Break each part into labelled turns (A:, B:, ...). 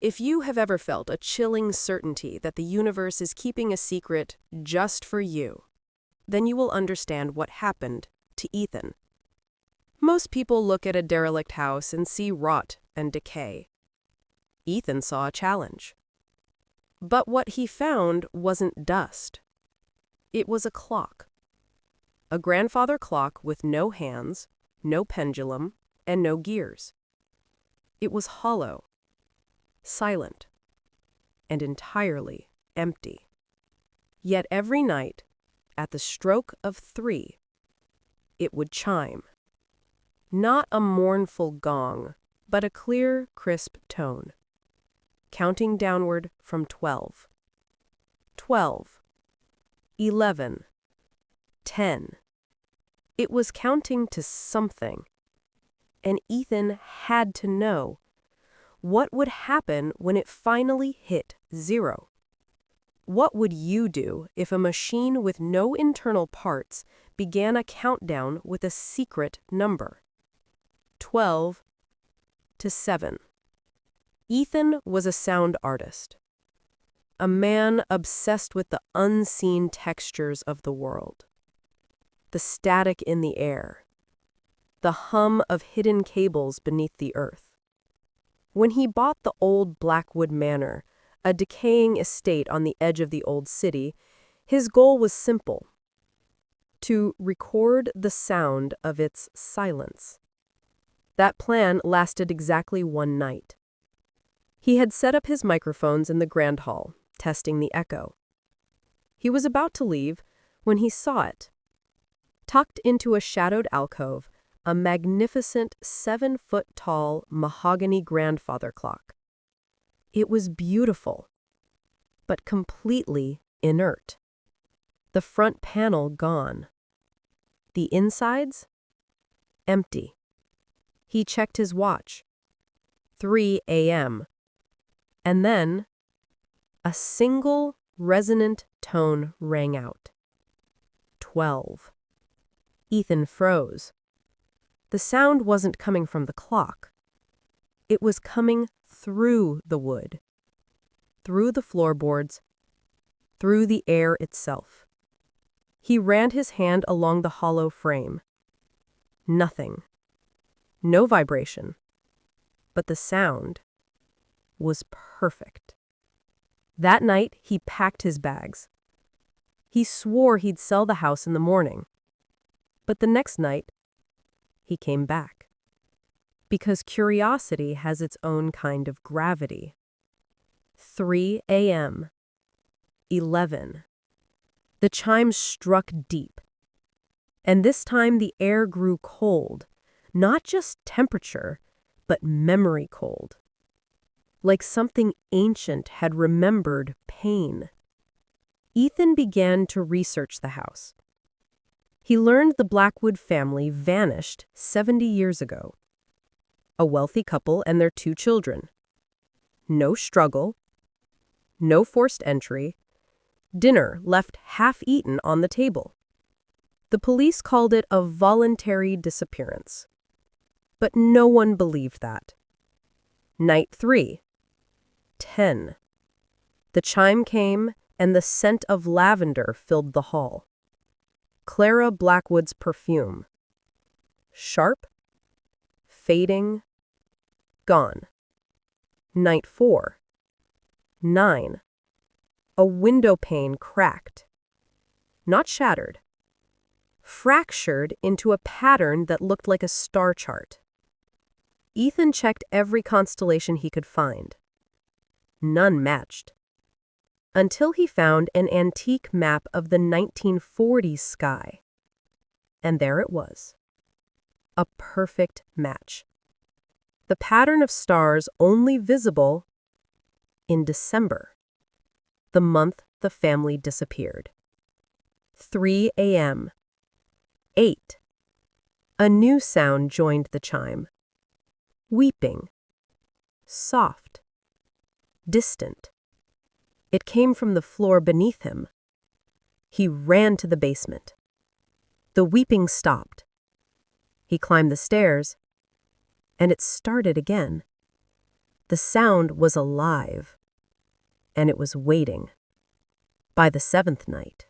A: If you have ever felt a chilling certainty that the universe is keeping a secret just for you, then you will understand what happened to Ethan. Most people look at a derelict house and see rot and decay. Ethan saw a challenge. But what he found wasn't dust. It was a clock. A grandfather clock with no hands, no pendulum, and no gears. It was hollow, silent, and entirely empty. Yet every night, at the stroke of 3, it would chime. Not a mournful gong, but a clear, crisp tone, counting downward from 12. 12. 11. 10. It was counting to something, and Ethan had to know what would happen when it finally hit 0. What would you do if a machine with no internal parts began a countdown with a secret number? 12 to 7. Ethan was a sound artist, a man obsessed with the unseen textures of the world. The static in the air, the hum of hidden cables beneath the earth. When he bought the old Blackwood Manor, a decaying estate on the edge of the old city, his goal was simple: to record the sound of its silence. That plan lasted exactly one night. He had set up his microphones in the grand hall, testing the echo. He was about to leave when he saw it. Tucked into a shadowed alcove, a magnificent 7-foot-tall mahogany grandfather clock. It was beautiful, but completely inert. The front panel gone. The insides? Empty. He checked his watch. 3 a.m. And then, a single resonant tone rang out. 12. Ethan froze. The sound wasn't coming from the clock. It was coming through the wood, through the floorboards, through the air itself. He ran his hand along the hollow frame. Nothing. No vibration. But the sound was perfect. That night, he packed his bags. He swore he'd sell the house in the morning. But the next night, he came back. Because curiosity has its own kind of gravity. 3 a.m. 11. The chimes struck deep. And this time the air grew cold, not just temperature, but memory cold. Like something ancient had remembered pain. Ethan began to research the house. He learned the Blackwood family vanished 70 years ago. A wealthy couple and their 2 children. No struggle. No forced entry. Dinner left half-eaten on the table. The police called it a voluntary disappearance. But no one believed that. Night 3. 10. The chime came, and the scent of lavender filled the hall. Clara Blackwood's perfume. Sharp, fading, gone. Night 4. 9. A window pane cracked. Not shattered. Fractured into a pattern that looked like a star chart. Ethan checked every constellation he could find. None matched. Until he found an antique map of the 1940s sky. And there it was. A perfect match. The pattern of stars only visible in December, the month the family disappeared. 3 a.m. 8. A new sound joined the chime. Weeping. Soft. Distant. It came from the floor beneath him. He ran to the basement. The weeping stopped. He climbed the stairs, and it started again. The sound was alive, and it was waiting. By the seventh night,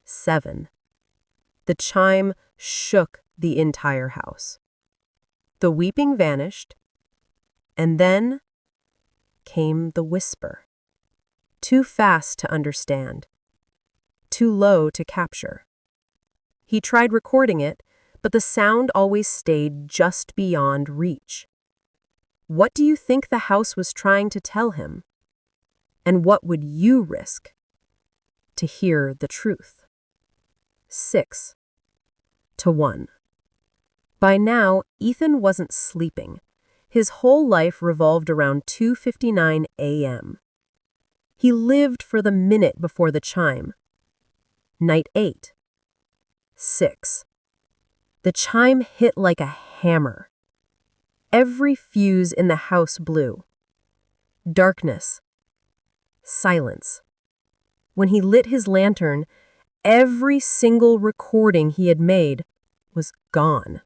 A: 7, the chime shook the entire house. The weeping vanished, and then came the whisper. Too fast to understand, too low to capture. He tried recording it, but the sound always stayed just beyond reach. What do you think the house was trying to tell him? And what would you risk to hear the truth? 6-1. By now, Ethan wasn't sleeping. His whole life revolved around 2:59 a.m. He lived for the minute before the chime. Night 8. 6. The chime hit like a hammer. Every fuse in the house blew. Darkness. Silence. When he lit his lantern, every single recording he had made was gone.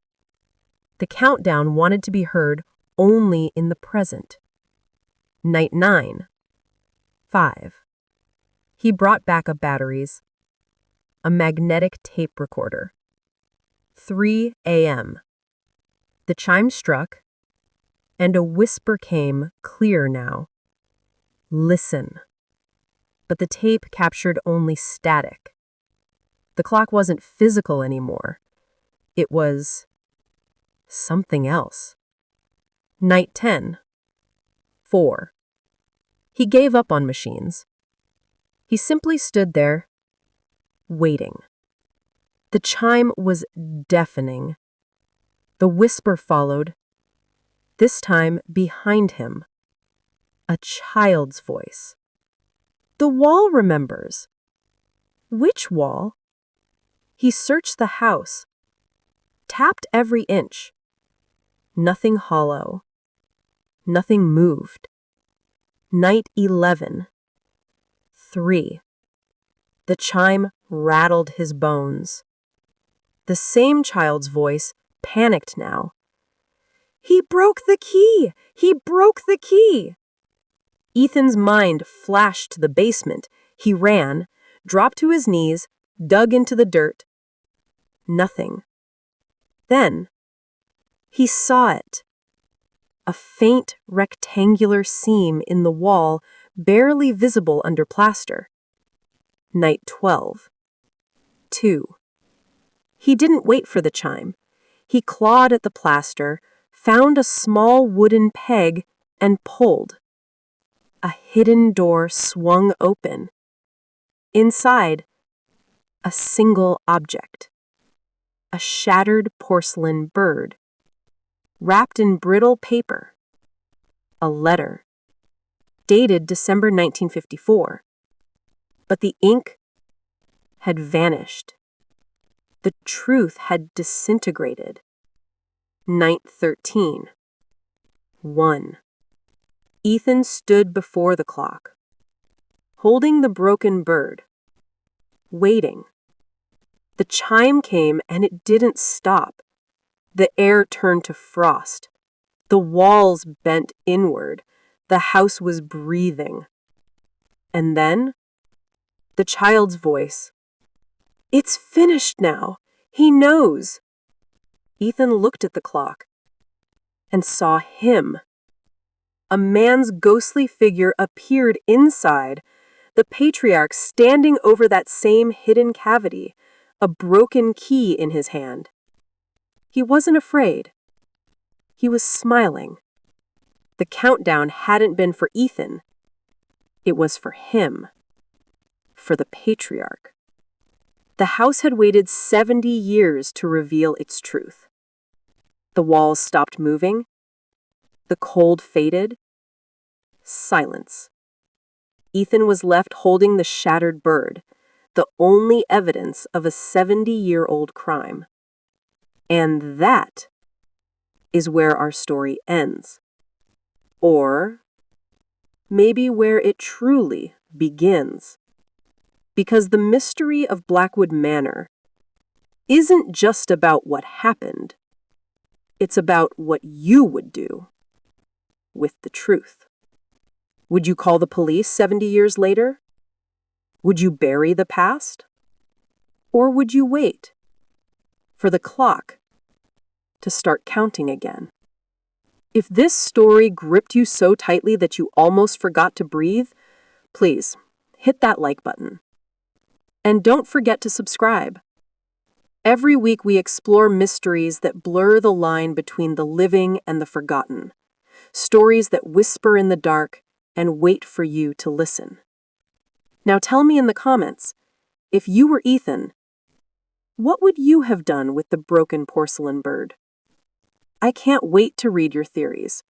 A: The countdown wanted to be heard only in the present. Night 9. 5. He brought backup batteries, a magnetic tape recorder. 3 a.m. The chime struck, and a whisper came clear now. Listen. But the tape captured only static. The clock wasn't physical anymore. It was something else. Night 10. 4. He gave up on machines. He simply stood there, waiting. The chime was deafening. The whisper followed, this time behind him. A child's voice. The wall remembers. Which wall? He searched the house, tapped every inch. Nothing hollow. Nothing moved. Night 11. 3. The chime rattled his bones. The same child's voice, panicked now. He broke the key! He broke the key! Ethan's mind flashed to the basement. He ran, dropped to his knees, dug into the dirt. Nothing. Then, he saw it. A faint rectangular seam in the wall, barely visible under plaster. Night 12. 2. He didn't wait for the chime. He clawed at the plaster, found a small wooden peg, and pulled. A hidden door swung open. Inside, a single object. A shattered porcelain bird, wrapped in brittle paper. A letter, dated December 1954. But the ink had vanished. The truth had disintegrated. Night 13. 1. Ethan stood before the clock, holding the broken bird, waiting. The chime came and it didn't stop. The air turned to frost. The walls bent inward. The house was breathing. And then, the child's voice. It's finished now. He knows. Ethan looked at the clock and saw him. A man's ghostly figure appeared inside, the patriarch standing over that same hidden cavity, a broken key in his hand. He wasn't afraid. He was smiling. The countdown hadn't been for Ethan. It was for him. For the patriarch. The house had waited 70 years to reveal its truth. The walls stopped moving. The cold faded. Silence. Ethan was left holding the shattered bird, the only evidence of a 70-year-old crime. And that is where our story ends. Or maybe where it truly begins. Because the mystery of Blackwood Manor isn't just about what happened. It's about what you would do. with the truth. Would you call the police 70 years later? Would you bury the past? Or would you wait for the clock to start counting again? If this story gripped you so tightly that you almost forgot to breathe, please hit that like button. And don't forget to subscribe. Every week we explore mysteries that blur the line between the living and the forgotten, stories that whisper in the dark and wait for you to listen. Now tell me in the comments, if you were Ethan, what would you have done with the broken porcelain bird? I can't wait to read your theories.